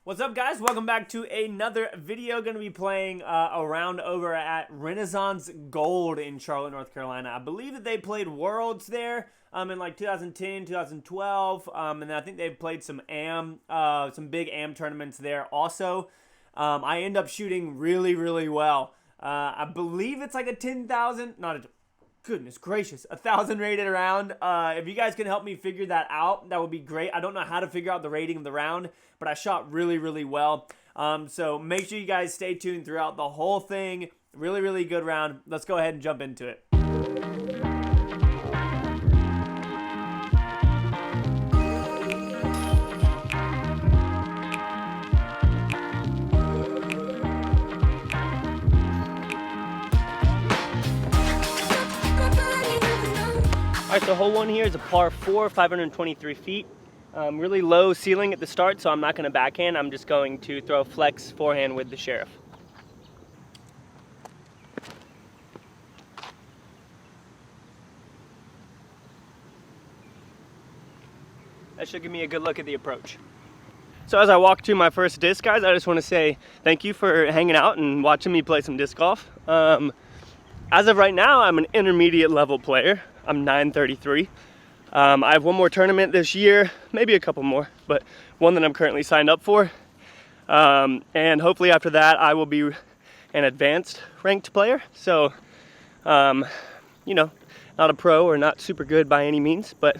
What's up, guys? Welcome back to another video. Going to be playing a round over at Renaissance Gold in Charlotte, North Carolina. I believe that they played Worlds there in like 2010, 2012, and then I think they've played some big AM tournaments there also. I end up shooting really well. I believe it's like a 10,000, goodness gracious, 1,000 rated round. If you guys can help me figure that out, that would be great. I don't know how to figure out the rating of the round, but I shot really well. So make sure you guys stay tuned throughout the whole thing. Really good round. Let's go ahead and jump into it. All right, so hole one here is a par 4, 523 feet. Really low ceiling at the start, so I'm not going to backhand. I'm just going to throw a flex forehand with the sheriff. That should give me a good look at the approach. So as I walk to my first disc, guys, I just want to say thank you for hanging out and watching me play some disc golf. As of right now, I'm an intermediate level player. I'm 933. I have one more tournament this year, maybe a couple more, but one that I'm currently signed up for. And hopefully after that, I will be an advanced ranked player. So, you know, not a pro or not super good by any means, but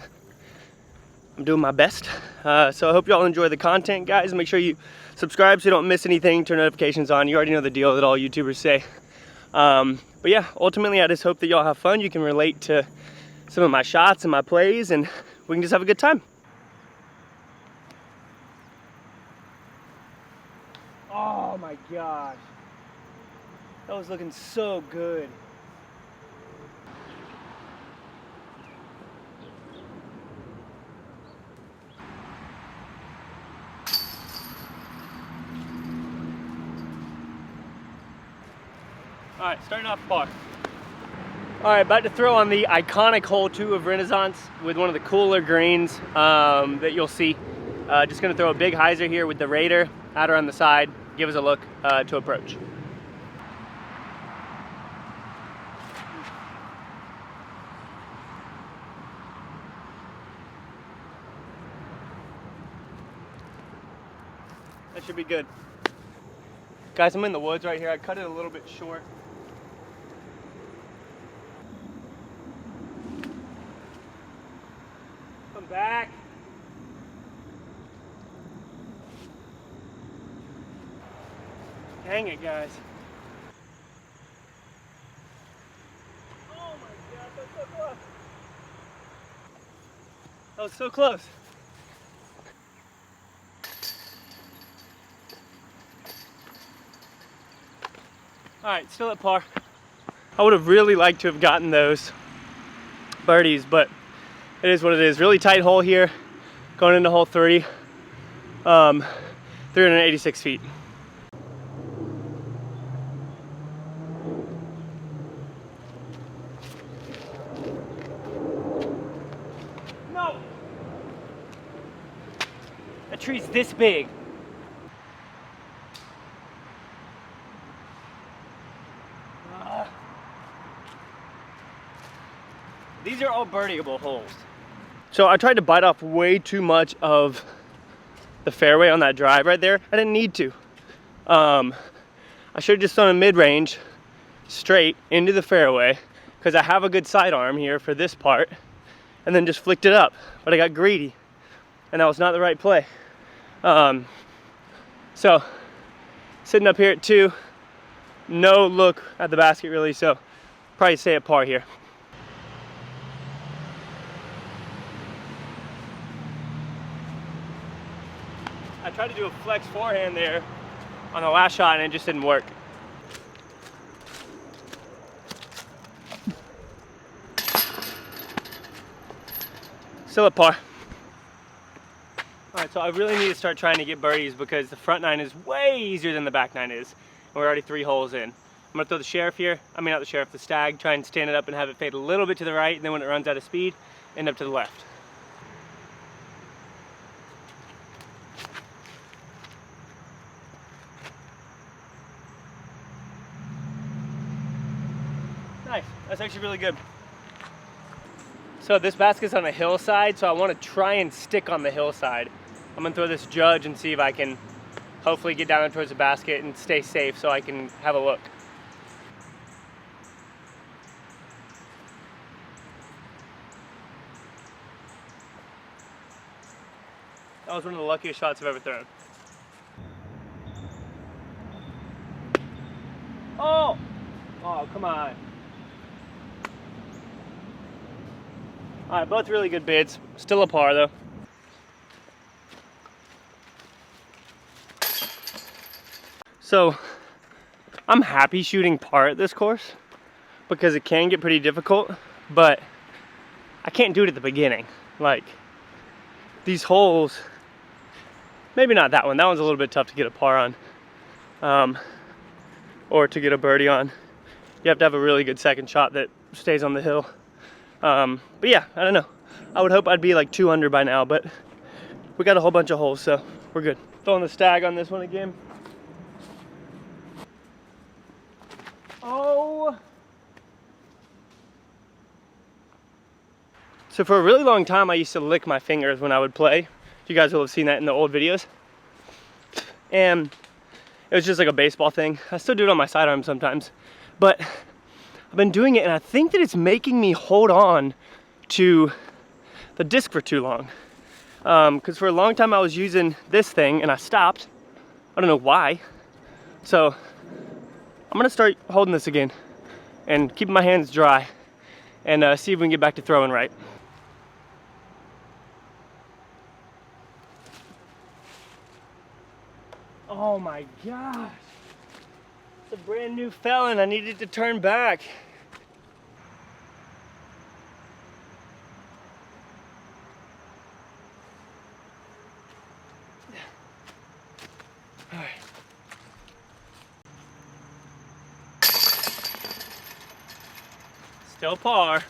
I'm doing my best. So I hope you all enjoy the content, guys. Make sure you subscribe so you don't miss anything, turn notifications on. You already know the deal that all YouTubers say. But yeah, ultimately I just hope that y'all have fun. You can relate to some of my shots and my plays, and we can just have a good time. Oh my gosh. That was looking so good. All right, starting off par. All right, about to throw on the iconic hole 2 of Renaissance with one of the cooler greens that you'll see. Just gonna throw a big hyzer here with the Raider out on the side. Give us a look to approach. That should be good. Guys, I'm in the woods right here. I cut it a little bit short. Back. Dang it, guys. Oh my God, that was so close. That was so close. All right, still at par. I would have really liked to have gotten those birdies, but it is what it is. Really tight hole here, going into hole 3, 386 feet. No! That tree's this big. These are all birdieable holes. So I tried to bite off way too much of the fairway on that drive right there. I didn't need to. I should have just done a mid-range straight into the fairway because I have a good sidearm here for this part, and then just flicked it up. But I got greedy and that was not the right play. So sitting up here at 2, no look at the basket really, so probably stay at par here. I tried to do a flex forehand there on the last shot and it just didn't work. Still at par. All right, so I really need to start trying to get birdies because the front 9 is way easier than the back 9 is. And we're already 3 holes in. I'm gonna throw the sheriff here. I mean, not the sheriff, the stag. Try and stand it up and have it fade a little bit to the right, and then when it runs out of speed, end up to the left. Nice, that's actually really good. So this basket's on a hillside, so I want to try and stick on the hillside. I'm gonna throw this judge and see if I can hopefully get down towards the basket and stay safe so I can have a look. That was one of the luckiest shots I've ever thrown. Oh! Oh, come on. All right, both really good bids. Still a par though. So, I'm happy shooting par at this course because it can get pretty difficult, but I can't do it at the beginning. Like, these holes, maybe not that one. That one's a little bit tough to get a par on, or to get a birdie on. You have to have a really good second shot that stays on the hill. But yeah, I don't know. I would hope I'd be like 2 under by now, but we got a whole bunch of holes, so we're good. Throwing the stag on this one again. Oh! So for a really long time, I used to lick my fingers when I would play. You guys will have seen that in the old videos. And it was just like a baseball thing. I still do it on my sidearm sometimes, but I've been doing it and I think that it's making me hold on to the disc for too long. Because for a long time I was using this thing and I stopped. I don't know why. So I'm gonna start holding this again and keeping my hands dry and see if we can get back to throwing right. Oh my gosh. It's a brand new felon. I needed to turn back. All right. Still par.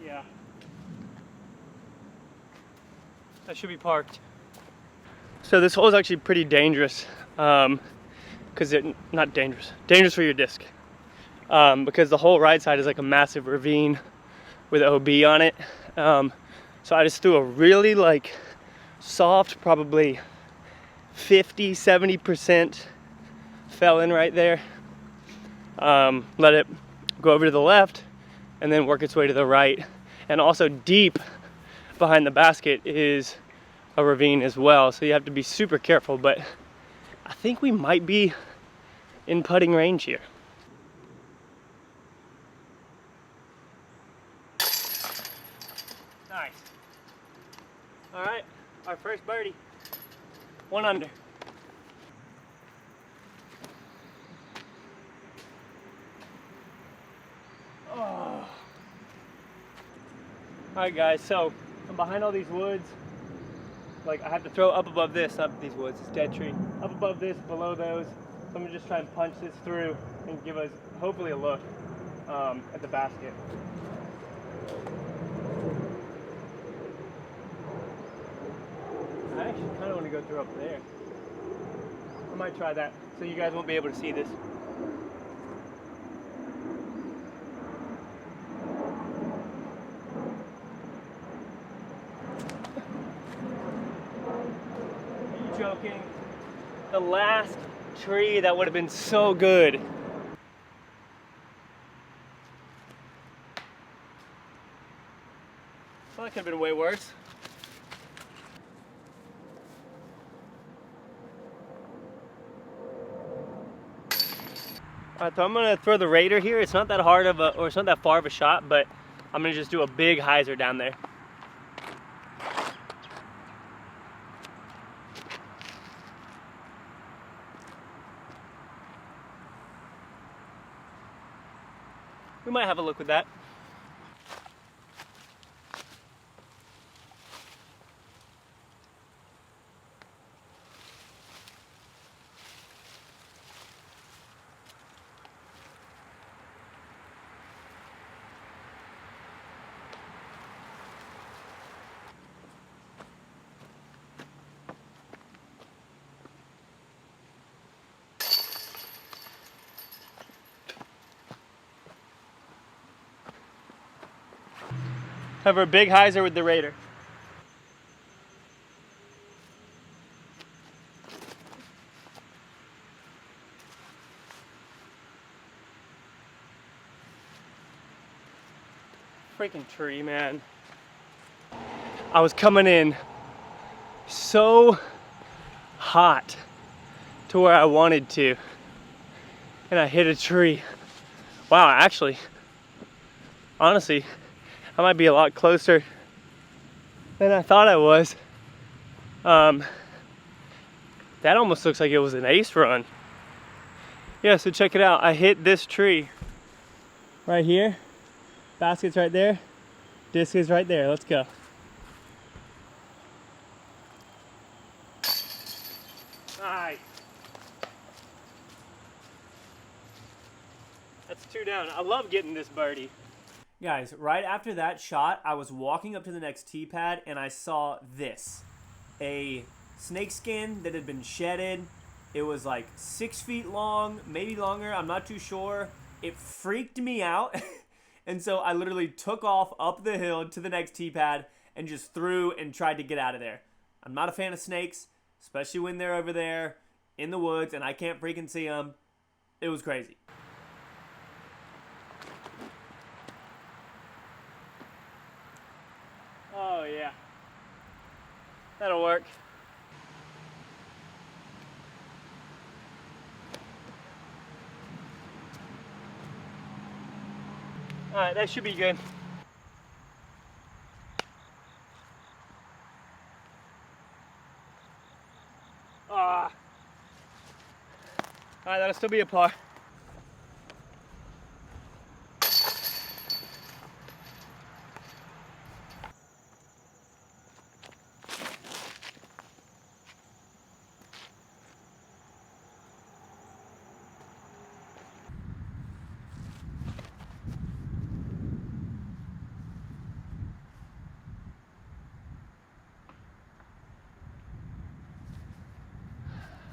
Yeah. That should be parked. So this hole is actually pretty dangerous, because not dangerous for your disc, because the whole right side is like a massive ravine with OB on it. So I just threw a really like soft, probably 50-70% fell in right there. Let it go over to the left and then work its way to the right. And also deep behind the basket is a ravine as well, so you have to be super careful, but I think we might be in putting range here. Nice. All right, our first birdie. 1 under. Oh. All right, guys, so I'm behind all these woods. Like, I have to throw up above this, not these woods, it's dead tree. Up above this, below those. So I'm gonna just try and punch this through and give us, hopefully, a look at the basket. I actually kind of want to go through up there. I might try that, so you guys won't be able to see this. Joking. The last tree that would have been so good. Well, that could have been way worse. Alright, so I'm gonna throw the Raider here. It's not that hard of a, or it's not that far of a shot, but I'm gonna just do a big hyzer down there. We might have a look with that. Have a big hyzer with the Raider. Freaking tree, man. I was coming in so hot to where I wanted to, and I hit a tree. Wow, actually, honestly, I might be a lot closer than I thought I was. That almost looks like it was an ace run. Yeah, so check it out. I hit this tree right here. Basket's right there. Disc is right there. Let's go. Nice. That's 2 down. I love getting this birdie. Guys, right after that shot, I was walking up to the next tee pad and I saw this. A snakeskin that had been shedded. It was like 6 feet long, maybe longer, I'm not too sure. It freaked me out. And so I literally took off up the hill to the next tee pad and just threw and tried to get out of there. I'm not a fan of snakes, especially when they're over there in the woods and I can't freaking see them. It was crazy. Oh yeah, that'll work. All right, that should be good. All right, that'll still be a par.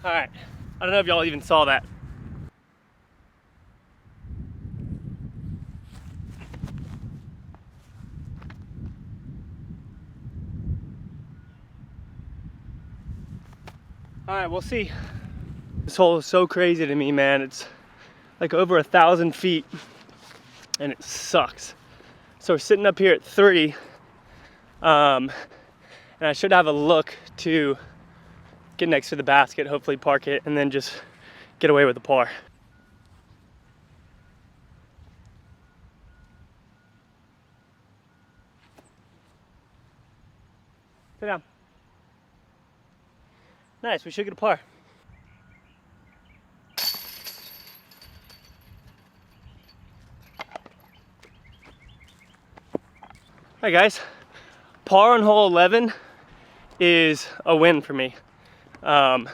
All right, I don't know if y'all even saw that. All right, we'll see. This hole is so crazy to me, man. It's like over 1,000 feet and it sucks. So we're sitting up here at 3 and I should have a look to get next to the basket, hopefully park it, and then just get away with the par. Sit down. Nice, we should get a par. All right, guys, par on hole 11 is a win for me. I'm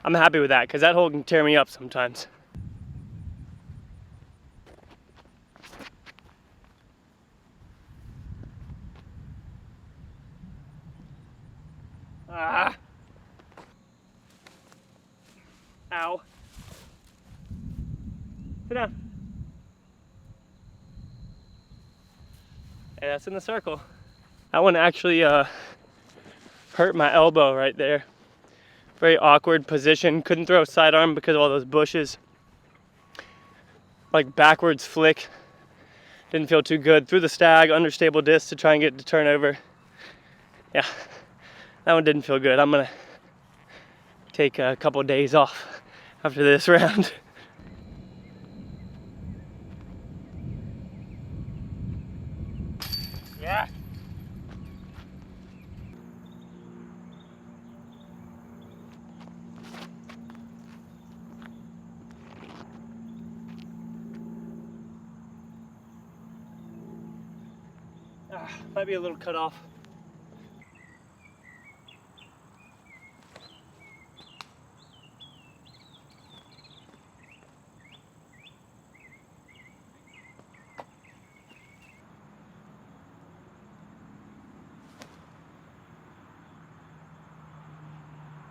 happy with that because that hole can tear me up sometimes. Ah. Ow. Sit down. Hey, that's in the circle. That one actually hurt my elbow right there. Very awkward position. Couldn't throw sidearm because of all those bushes. Like backwards flick. Didn't feel too good. Threw the stag, understable disc to try and get it to turn over. Yeah, that one didn't feel good. I'm gonna take a couple of days off after this round. Yeah. Might be a little cut off.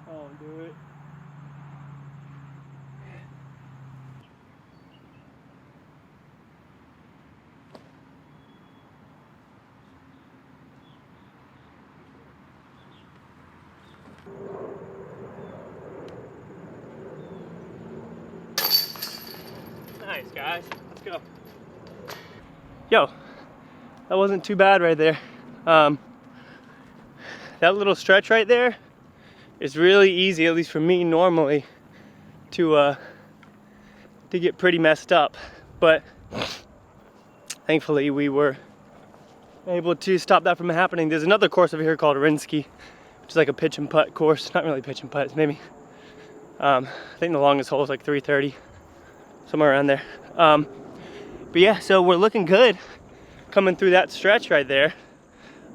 I'll do it. Nice, guys. Let's go. Yo, that wasn't too bad right there. That little stretch right there is really easy, at least for me normally, to get pretty messed up. But thankfully we were able to stop that from happening. There's another course over here called Rinsky, which is like a pitch and putt course. Not really pitch and putt, it's maybe, I think the longest hole is like 330, somewhere around there. But yeah, so we're looking good coming through that stretch right there.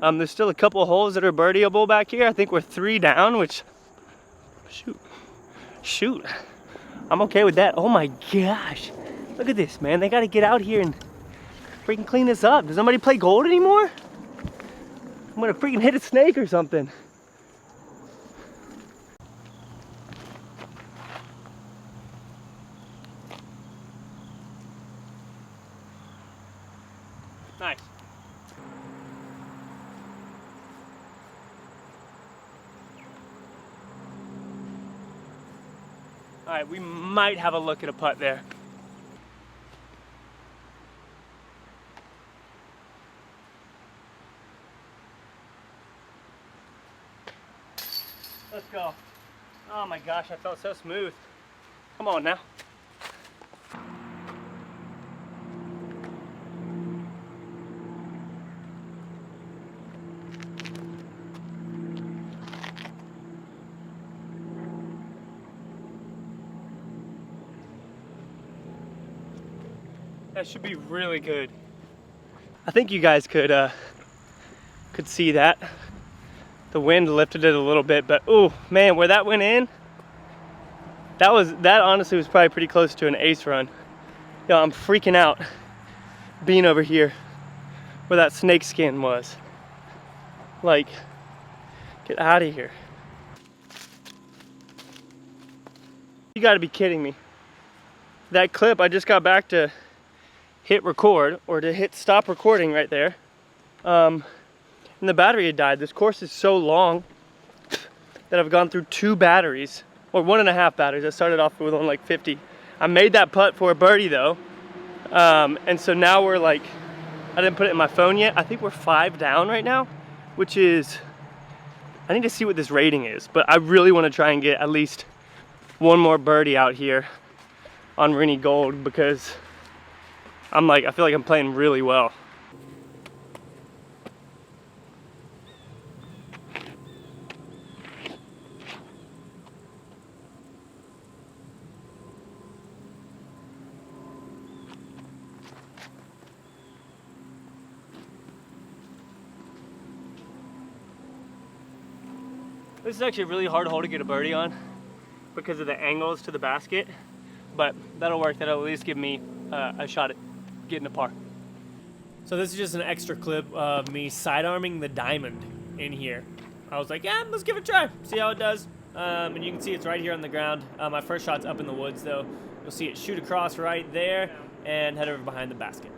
There's still a couple of holes that are birdieable back here. I think we're 3 down, which, shoot, I'm okay with that. Oh my gosh, look at this, man. They gotta get out here and freaking clean this up. Does nobody play gold anymore? I'm gonna freaking hit a snake or something. Nice. All right, we might have a look at a putt there. Let's go. Oh my gosh, I felt so smooth. Come on now. That should be really good. I think you guys could see that. The wind lifted it a little bit, but oh man, where that went in, that honestly was probably pretty close to an ace run. Yo, I'm freaking out being over here where that snake skin was. Like, get out of here. You gotta be kidding me. That clip, I just got back to hit record, or to hit stop recording right there. And the battery had died. This course is so long that I've gone through 2 batteries, or 1.5 batteries. I started off with only like 50. I made that putt for a birdie though. And so now we're like, I didn't put it in my phone yet. I think we're 5 down right now, which is, I need to see what this rating is, but I really want to try and get at least one more birdie out here on Rennie Gold, because I feel like I'm playing really well. This is actually a really hard hole to get a birdie on because of the angles to the basket, but that'll work. That'll at least give me a shot at getting a par. So this is just an extra clip of me sidearming the diamond in here. I was like, yeah, let's give it a try, see how it does. And you can see it's right here on the ground. My first shot's up in the woods though. You'll see it shoot across right there and head over behind the basket.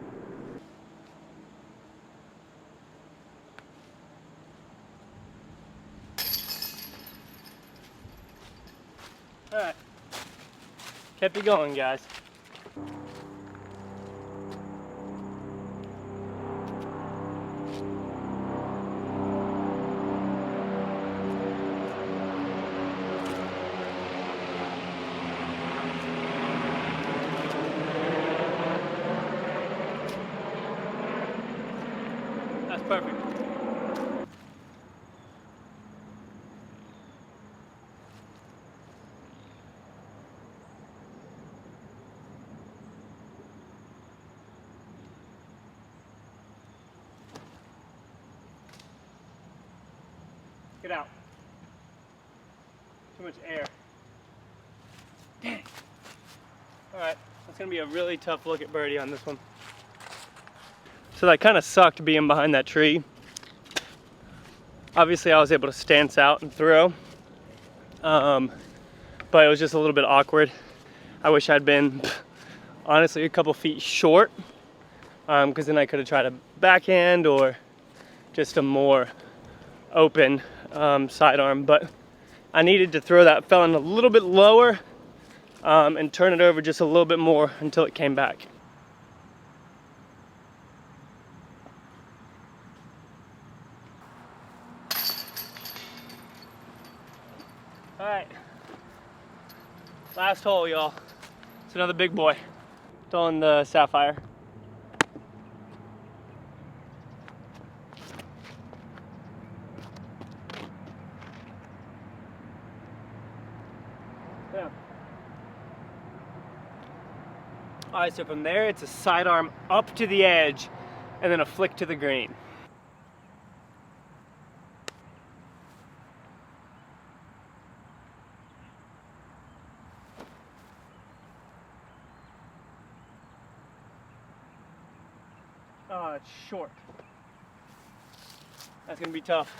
All right, kept it going, guys. That's perfect. Get out. Too much air. Dang. Alright, that's going to be a really tough look at birdie on this one. So that kind of sucked being behind that tree. Obviously I was able to stance out and throw. But it was just a little bit awkward. I wish I'd been, honestly, a couple feet short. Because then I could have tried a backhand or just a more open sidearm, but I needed to throw that felon a little bit lower and turn it over just a little bit more until it came back. All right, last hole, y'all. It's another big boy. It's on the Sapphire. Yeah. All right, so from there, it's a sidearm up to the edge and then a flick to the green. Oh, it's short. That's gonna be tough.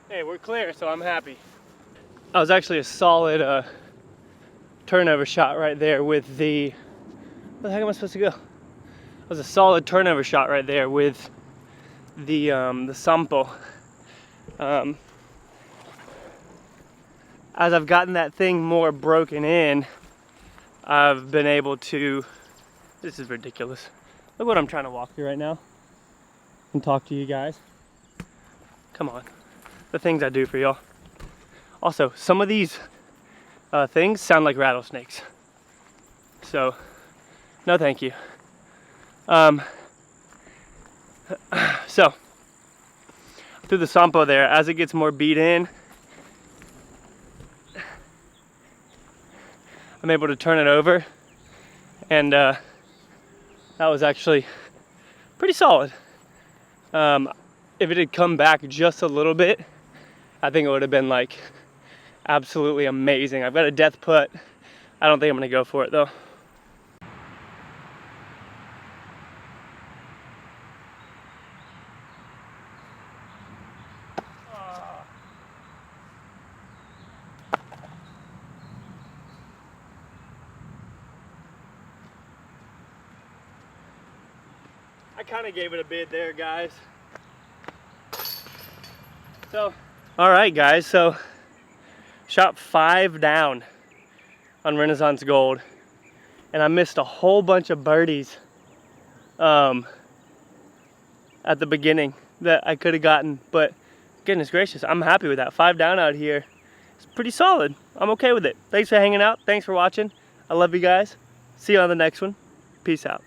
Hey, we're clear, so I'm happy. That was actually a solid turnover shot right there with the, where the heck am I supposed to go? That was a solid turnover shot right there with the Sampo. As I've gotten that thing more broken in, I've been able to, this is ridiculous. Look what I'm trying to walk through right now and talk to you guys. Come on, the things I do for y'all. Also, some of these things sound like rattlesnakes. So, no thank you. So, through the Sampo there, as it gets more beat in, I'm able to turn it over, and that was actually pretty solid. If it had come back just a little bit, I think it would have been like absolutely amazing. I've got a death putt. I don't think I'm gonna go for it though. I kind of gave it a bid there, guys. So, all right, guys. So, shot 5 down on Renaissance Gold, and I missed a whole bunch of birdies at the beginning that I could have gotten. But goodness gracious, I'm happy with that. 5 down out here. It's pretty solid. I'm okay with it. Thanks for hanging out. Thanks for watching. I love you guys. See you on the next one. Peace out.